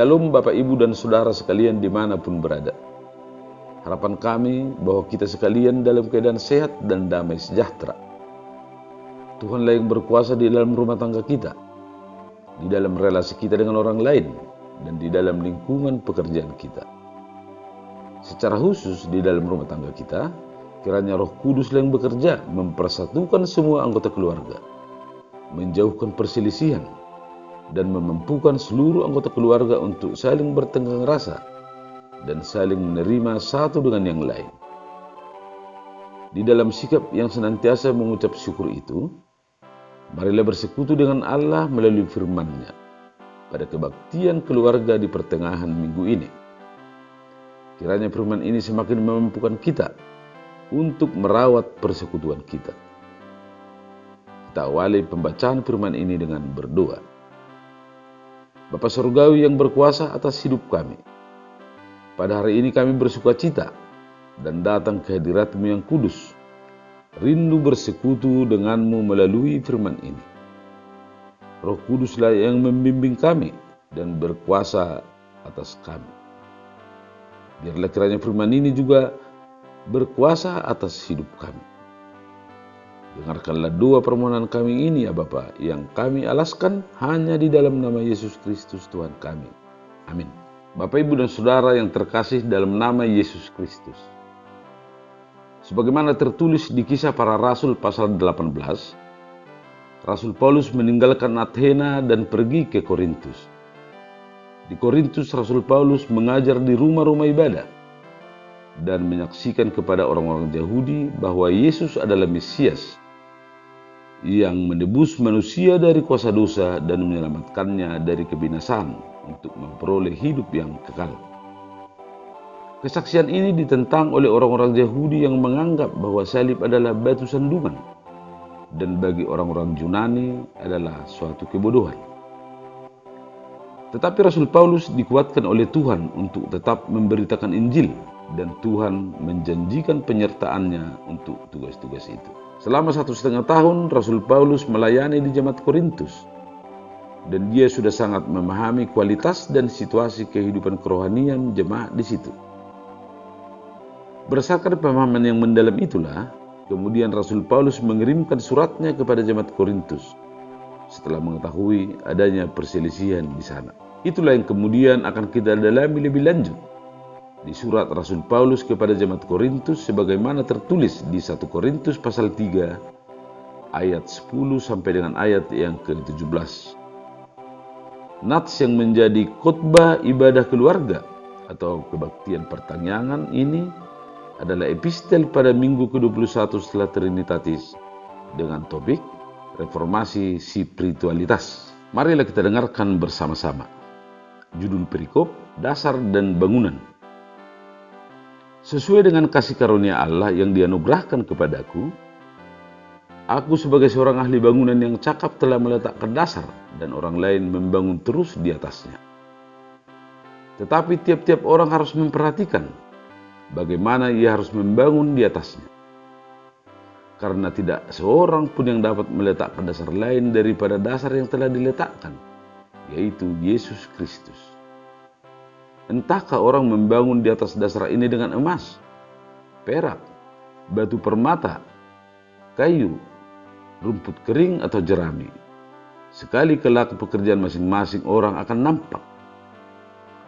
Shalom Bapak Ibu dan Saudara sekalian dimanapun berada. Harapan kami bahwa kita sekalian dalam keadaan sehat dan damai sejahtera. Tuhanlah yang berkuasa di dalam rumah tangga kita, di dalam relasi kita dengan orang lain, dan di dalam lingkungan pekerjaan kita. Secara khusus di dalam rumah tangga kita, kiranya Roh Kudus yang bekerja mempersatukan semua anggota keluarga, menjauhkan perselisihan, dan memampukan seluruh anggota keluarga untuk saling bertengkar rasa dan saling menerima satu dengan yang lain. Di dalam sikap yang senantiasa mengucap syukur itu, marilah bersekutu dengan Allah melalui firman-Nya pada kebaktian keluarga di pertengahan minggu ini. Kiranya firman ini semakin memampukan kita untuk merawat persekutuan kita. Kita awali pembacaan firman ini dengan berdoa. Bapa Surgawi yang berkuasa atas hidup kami, pada hari ini kami bersuka cita dan datang ke hadirat-Mu yang kudus, rindu bersekutu dengan-Mu melalui firman ini. Roh Kuduslah yang membimbing kami dan berkuasa atas kami. Biarlah kiranya firman ini juga berkuasa atas hidup kami. Dengarkanlah doa permohonan kami ini ya Bapa, yang kami alaskan hanya di dalam nama Yesus Kristus Tuhan kami. Amin. Bapak, Ibu, dan Saudara yang terkasih dalam nama Yesus Kristus. Sebagaimana tertulis di Kisah Para Rasul pasal 18, Rasul Paulus meninggalkan Athena dan pergi ke Korintus. Di Korintus, Rasul Paulus mengajar di rumah-rumah ibadah dan menyaksikan kepada orang-orang Yahudi bahwa Yesus adalah Mesias yang menebus manusia dari kuasa dosa dan menyelamatkannya dari kebinasaan untuk memperoleh hidup yang kekal. Kesaksian ini ditentang oleh orang-orang Yahudi yang menganggap bahwa salib adalah batu sandungan dan bagi orang-orang Yunani adalah suatu kebodohan. Tetapi Rasul Paulus dikuatkan oleh Tuhan untuk tetap memberitakan Injil, dan Tuhan menjanjikan penyertaannya untuk tugas-tugas itu. Selama 1,5 tahun, Rasul Paulus melayani di jemaat Korintus, dan dia sudah sangat memahami kualitas dan situasi kehidupan kerohanian jemaat di situ. Berdasarkan pemahaman yang mendalam itulah, kemudian Rasul Paulus mengirimkan suratnya kepada jemaat Korintus setelah mengetahui adanya perselisihan di sana. Itulah yang kemudian akan kita dalami lebih lanjut di surat Rasul Paulus kepada jemaat Korintus sebagaimana tertulis di 1 Korintus pasal 3 ayat 10 sampai dengan ayat yang ke-17. Nats yang menjadi khotbah ibadah keluarga atau kebaktian pertanyaan ini adalah epistel pada minggu ke-21 setelah Trinitatis dengan topik Reformasi Spiritualitas. Marilah kita dengarkan bersama-sama. Judul perikop, Dasar dan Bangunan. Sesuai dengan kasih karunia Allah yang dianugerahkan kepadaku, aku sebagai seorang ahli bangunan yang cakap telah meletakkan dasar dan orang lain membangun terus di atasnya. Tetapi tiap-tiap orang harus memperhatikan bagaimana ia harus membangun di atasnya. Karena tidak seorang pun yang dapat meletakkan dasar lain daripada dasar yang telah diletakkan, yaitu Yesus Kristus. Entahkah orang membangun di atas dasar ini dengan emas, perak, batu permata, kayu, rumput kering atau jerami. Sekali kelak pekerjaan masing-masing orang akan nampak,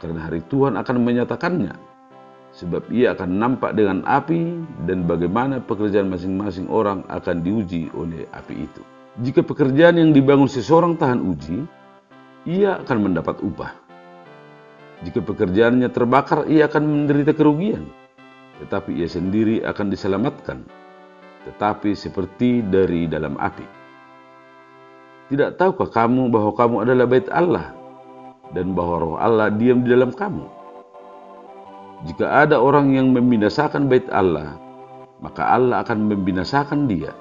karena hari Tuhan akan menyatakannya, sebab ia akan nampak dengan api dan bagaimana pekerjaan masing-masing orang akan diuji oleh api itu. Jika pekerjaan yang dibangun seseorang tahan uji, ia akan mendapat upah. Jika pekerjaannya terbakar, ia akan menderita kerugian, tetapi ia sendiri akan diselamatkan, tetapi seperti dari dalam api. Tidak tahukah kamu bahwa kamu adalah bait Allah, dan bahwa Roh Allah diam di dalam kamu? Jika ada orang yang membinasakan bait Allah, maka Allah akan membinasakan dia,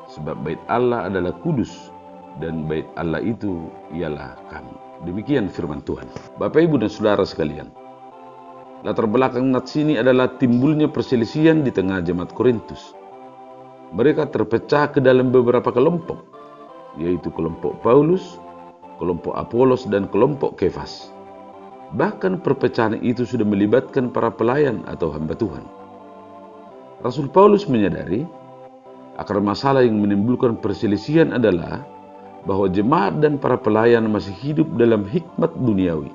sebab bait Allah adalah kudus, dan bait Allah itu ialah kamu. Demikian firman Tuhan. Bapak, Ibu, dan Saudara sekalian, latar belakang nats ini adalah timbulnya perselisihan di tengah jemaat Korintus. Mereka terpecah ke dalam beberapa kelompok, yaitu kelompok Paulus, kelompok Apolos, dan kelompok Kefas. Bahkan perpecahan itu sudah melibatkan para pelayan atau hamba Tuhan. Rasul Paulus menyadari akar masalah yang menimbulkan perselisihan adalah bahwa jemaat dan para pelayan masih hidup dalam hikmat duniawi,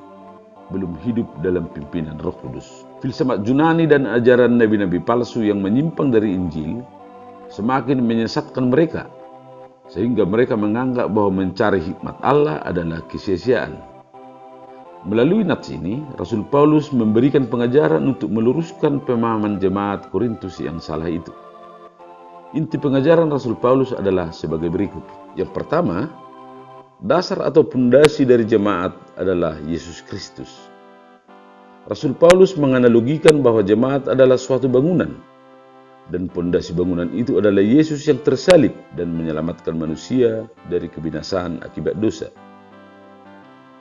belum hidup dalam pimpinan Roh Kudus. Filsafat Yunani dan ajaran nabi-nabi palsu yang menyimpang dari Injil semakin menyesatkan mereka, sehingga mereka menganggap bahwa mencari hikmat Allah adalah kesia-siaan. Melalui nats ini, Rasul Paulus memberikan pengajaran untuk meluruskan pemahaman jemaat Korintus yang salah itu. Inti pengajaran Rasul Paulus adalah sebagai berikut. Yang pertama, dasar atau pondasi dari jemaat adalah Yesus Kristus. Rasul Paulus menganalogikan bahwa jemaat adalah suatu bangunan, dan pondasi bangunan itu adalah Yesus yang tersalib dan menyelamatkan manusia dari kebinasaan akibat dosa.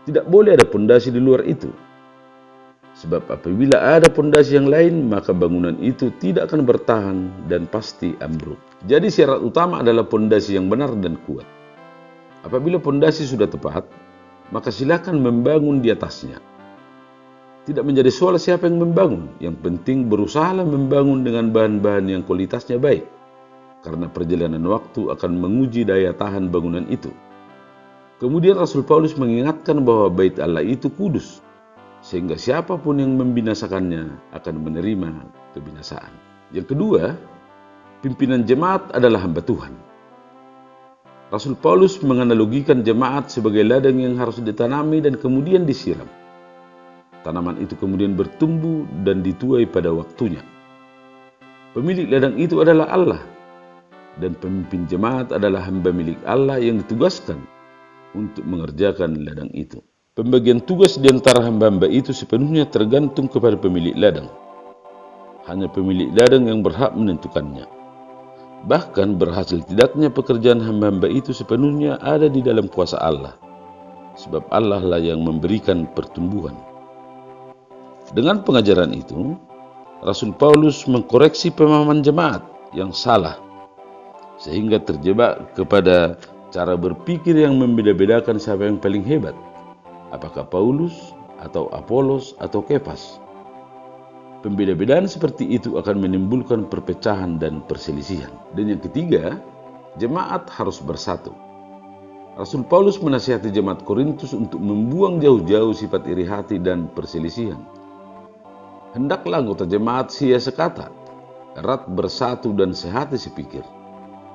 Tidak boleh ada pondasi di luar itu. Sebab apabila ada pondasi yang lain, maka bangunan itu tidak akan bertahan dan pasti ambruk. Jadi syarat utama adalah pondasi yang benar dan kuat. Apabila pondasi sudah tepat, maka silakan membangun di atasnya. Tidak menjadi soal siapa yang membangun, yang penting berusahalah membangun dengan bahan-bahan yang kualitasnya baik. Karena perjalanan waktu akan menguji daya tahan bangunan itu. Kemudian Rasul Paulus mengingatkan bahwa bait Allah itu kudus, sehingga siapapun yang membinasakannya akan menerima kebinasaan. Yang kedua, pimpinan jemaat adalah hamba Tuhan. Rasul Paulus menganalogikan jemaat sebagai ladang yang harus ditanami dan kemudian disiram. Tanaman itu kemudian bertumbuh dan dituai pada waktunya. Pemilik ladang itu adalah Allah, dan pemimpin jemaat adalah hamba milik Allah yang ditugaskan untuk mengerjakan ladang itu. Pembagian tugas di antara hamba-hamba itu sepenuhnya tergantung kepada pemilik ladang. Hanya pemilik ladang yang berhak menentukannya. Bahkan berhasil tidaknya pekerjaan hamba-hamba itu sepenuhnya ada di dalam kuasa Allah. Sebab Allah lah yang memberikan pertumbuhan. Dengan pengajaran itu, Rasul Paulus mengkoreksi pemahaman jemaat yang salah, sehingga terjebak kepada cara berpikir yang membeda-bedakan siapa yang paling hebat. Apakah Paulus, atau Apolos, atau Kefas? Pembeda-bedaan seperti itu akan menimbulkan perpecahan dan perselisihan. Dan yang ketiga, jemaat harus bersatu. Rasul Paulus menasihati jemaat Korintus untuk membuang jauh-jauh sifat iri hati dan perselisihan. Hendaklah anggota jemaat sia sekata, erat bersatu dan sehati sepikir.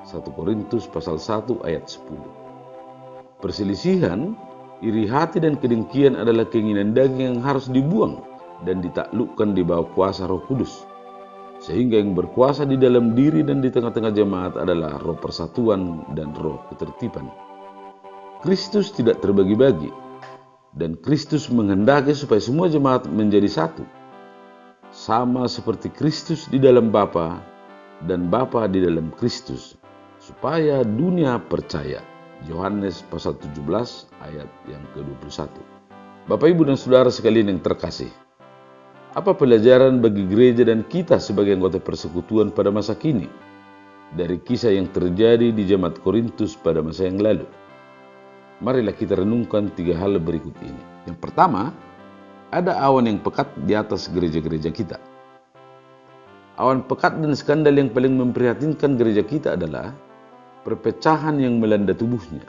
1 Korintus pasal 1 ayat 10. Perselisihan, iri hati dan kedengkian adalah keinginan daging yang harus dibuang dan ditaklukkan di bawah kuasa Roh Kudus. Sehingga yang berkuasa di dalam diri dan di tengah-tengah jemaat adalah roh persatuan dan roh ketertiban. Kristus tidak terbagi-bagi, dan Kristus menghendaki supaya semua jemaat menjadi satu. Sama seperti Kristus di dalam Bapa dan Bapa di dalam Kristus, supaya dunia percaya. Yohanes pasal 17 ayat yang ke-21. Bapak, Ibu, dan Saudara sekalian yang terkasih, apa pelajaran bagi gereja dan kita sebagai anggota persekutuan pada masa kini dari kisah yang terjadi di jemaat Korintus pada masa yang lalu? Marilah kita renungkan 3 hal berikut ini. Yang pertama, ada awan yang pekat di atas gereja-gereja kita. Awan pekat dan skandal yang paling memprihatinkan gereja kita adalah perpecahan yang melanda tubuhnya.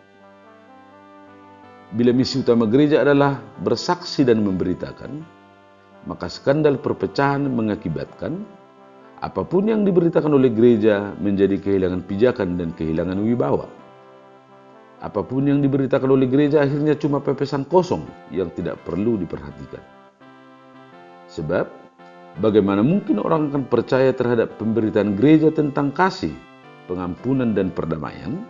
Bila misi utama gereja adalah bersaksi dan memberitakan, maka skandal perpecahan mengakibatkan apapun yang diberitakan oleh gereja menjadi kehilangan pijakan dan kehilangan wibawa. Apapun yang diberitakan oleh gereja akhirnya cuma pepesan kosong yang tidak perlu diperhatikan. Sebab, bagaimana mungkin orang akan percaya terhadap pemberitaan gereja tentang kasih, pengampunan, dan perdamaian,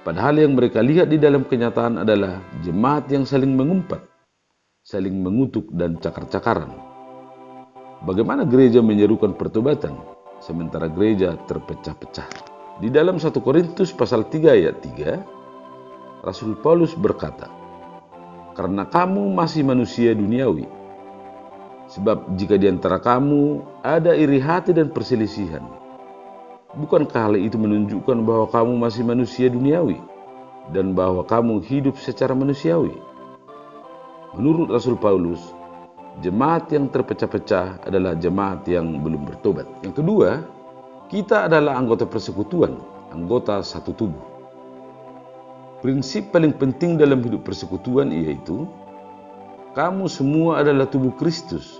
padahal yang mereka lihat di dalam kenyataan adalah jemaat yang saling mengumpat, saling mengutuk, dan cakar-cakaran. Bagaimana gereja menyerukan pertobatan, sementara gereja terpecah-pecah? Di dalam 1 Korintus pasal 3 ayat 3, Rasul Paulus berkata, "Karena kamu masih manusia duniawi, sebab jika di antara kamu ada iri hati dan perselisihan, bukankah hal itu menunjukkan bahwa kamu masih manusia duniawi dan bahwa kamu hidup secara manusiawi?" Menurut Rasul Paulus, Jemaat yang terpecah-pecah adalah jemaat yang belum bertobat. Yang kedua, kita adalah anggota persekutuan, anggota satu tubuh. Prinsip paling penting dalam hidup persekutuan yaitu kamu semua adalah tubuh Kristus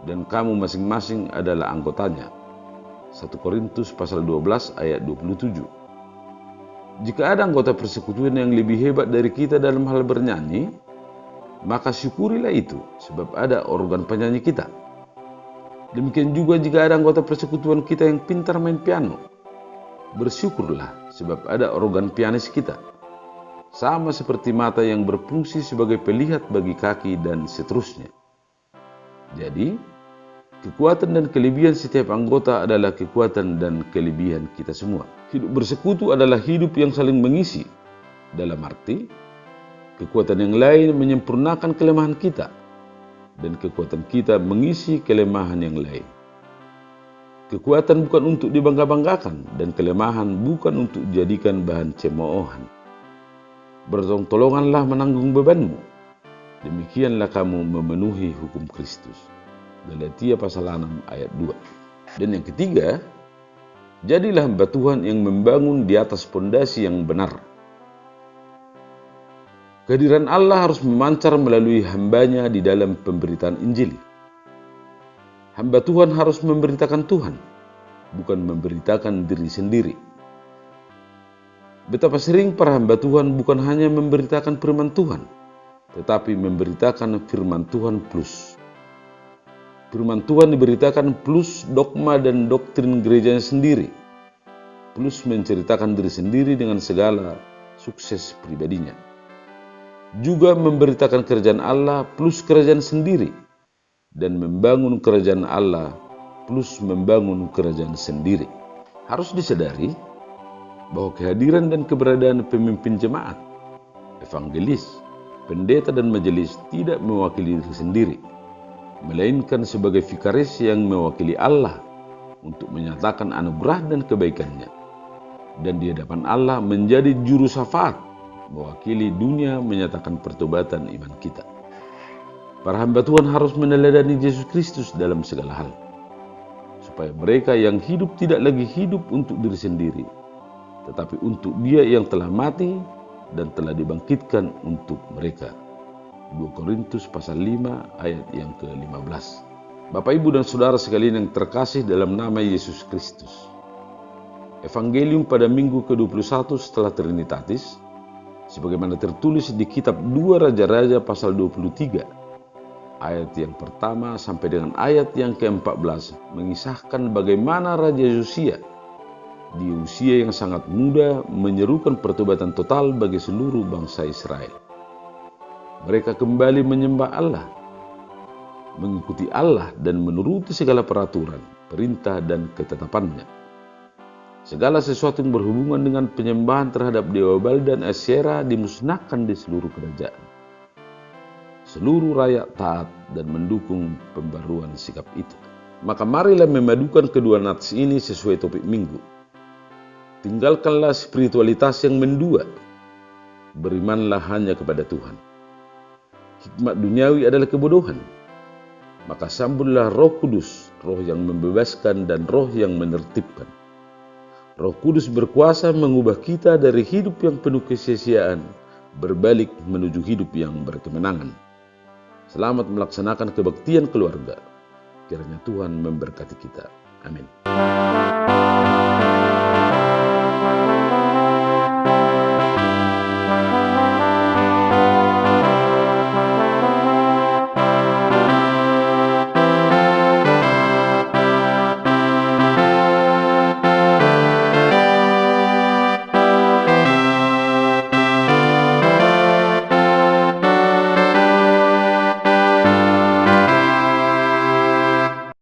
dan kamu masing-masing adalah anggotanya. 1 Korintus pasal 12 ayat 27. Jika ada anggota persekutuan yang lebih hebat dari kita dalam hal bernyanyi, maka syukurilah itu sebab ada organ penyanyi kita. Demikian juga jika ada anggota persekutuan kita yang pintar main piano, bersyukurlah sebab ada organ pianis kita. Sama seperti mata yang berfungsi sebagai pelihat bagi kaki dan seterusnya. Jadi, kekuatan dan kelebihan setiap anggota adalah kekuatan dan kelebihan kita semua. Hidup bersekutu adalah hidup yang saling mengisi. Dalam arti, kekuatan yang lain menyempurnakan kelemahan kita, dan kekuatan kita mengisi kelemahan yang lain. Kekuatan bukan untuk dibangga-banggakan, dan kelemahan bukan untuk dijadikan bahan cemoohan. Bertolong-tolonganlah menanggung bebanmu. Demikianlah kamu memenuhi hukum Kristus. Galatia pasal 6 ayat 2. Dan yang ketiga, jadilah hamba Tuhan yang membangun di atas pondasi yang benar. Kehadiran Allah harus memancar melalui hambanya di dalam pemberitaan Injil. Hamba Tuhan harus memberitakan Tuhan, bukan memberitakan diri sendiri. Betapa sering para hamba Tuhan bukan hanya memberitakan firman Tuhan, tetapi memberitakan firman Tuhan plus. Firman Tuhan diberitakan plus dogma dan doktrin gerejanya sendiri, plus menceritakan diri sendiri dengan segala sukses pribadinya. Juga memberitakan kerajaan Allah plus kerajaan sendiri, dan membangun kerajaan Allah plus membangun kerajaan sendiri. Harus disadari bahwa kehadiran dan keberadaan pemimpin jemaat, evangelis, pendeta dan majelis tidak mewakili diri sendiri, melainkan sebagai vikaris yang mewakili Allah untuk menyatakan anugerah dan kebaikannya, dan di hadapan Allah menjadi juru syafaat, mewakili dunia menyatakan pertobatan iman kita. Para hamba Tuhan harus meneladani Yesus Kristus dalam segala hal, supaya mereka yang hidup tidak lagi hidup untuk diri sendiri, tetapi untuk Dia yang telah mati dan telah dibangkitkan untuk mereka. 2 Korintus pasal 5 ayat yang ke-15. Bapak, Ibu, dan Saudara sekalian yang terkasih dalam nama Yesus Kristus. Evangelium pada minggu ke-21 setelah Trinitatis, sebagaimana tertulis di kitab 2 Raja-Raja pasal 23, ayat yang pertama sampai dengan ayat yang ke-14, mengisahkan bagaimana Raja Yosia di usia yang sangat muda menyerukan pertobatan total bagi seluruh bangsa Israel. Mereka kembali menyembah Allah, mengikuti Allah dan menuruti segala peraturan, perintah dan ketetapannya. Segala sesuatu yang berhubungan dengan penyembahan terhadap Dewa Baal dan Asyera dimusnahkan di seluruh kerajaan. Seluruh rakyat taat dan mendukung pembaruan sikap itu. Maka marilah memadukan kedua nats ini sesuai topik minggu. Tinggalkanlah spiritualitas yang mendua. Berimanlah hanya kepada Tuhan. Hikmat duniawi adalah kebodohan. Maka sambutlah Roh Kudus, roh yang membebaskan dan roh yang menertibkan. Roh Kudus berkuasa mengubah kita dari hidup yang penuh kesia-siaan, berbalik menuju hidup yang berkemenangan. Selamat melaksanakan kebaktian keluarga. Kiranya Tuhan memberkati kita. Amin.